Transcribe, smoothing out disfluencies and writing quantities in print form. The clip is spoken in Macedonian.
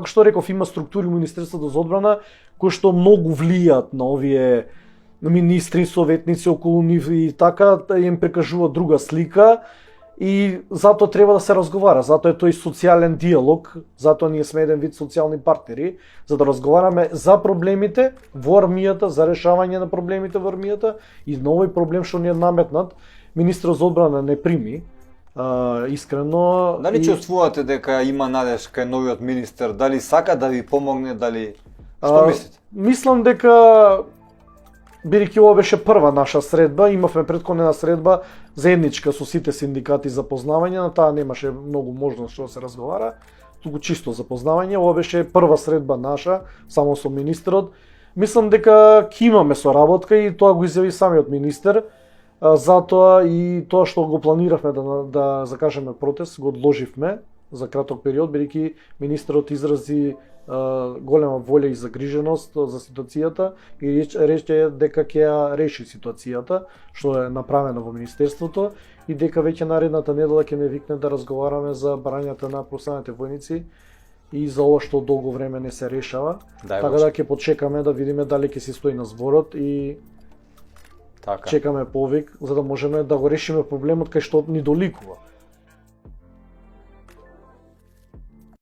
како што реков, има структури во Министерството за одбрана кои што многу влијаат на овие министри, советници околу нив и така, им прикажува друга слика и затоа треба да се разговара, затоа е тој социјален диалог, затоа ние сме еден вид социјални партнери, за да разговараме за проблемите во армијата, за решавање на проблемите во армијата и на овој проблем што ни е наметнат, министрот за одбрана не прими. Искрено. Дали чувствувате дека има надеж кај новиот министер, дали сака да ви помогне, дали што мислите? Мислам дека бидејќи ова беше прва наша средба, имавме претходна средба заедничка со сите синдикати за познавање, на таа немаше многу можност што да се разговара, туку чисто за познавање, ова беше прва средба наша, само со министерот. Мислам дека ќе имаме соработка и тоа го изјави самиот министер, затоа и тоа што го планиравме да закажеме протест, го одложивме за краток период, бидејќи министерот изрази голема волја и загриженост за ситуацијата и рече дека ќе ја реши ситуацијата, што е направено во министерството и дека веќе наредната недела ќе не викне да разговараме за барањата на професионалните војници и за ова што долго време не се решава. Така да ќе почекаме да видиме дали ќе се стои на зборот и чекаме повик за да можеме да го решиме проблемот кај што ни доликува.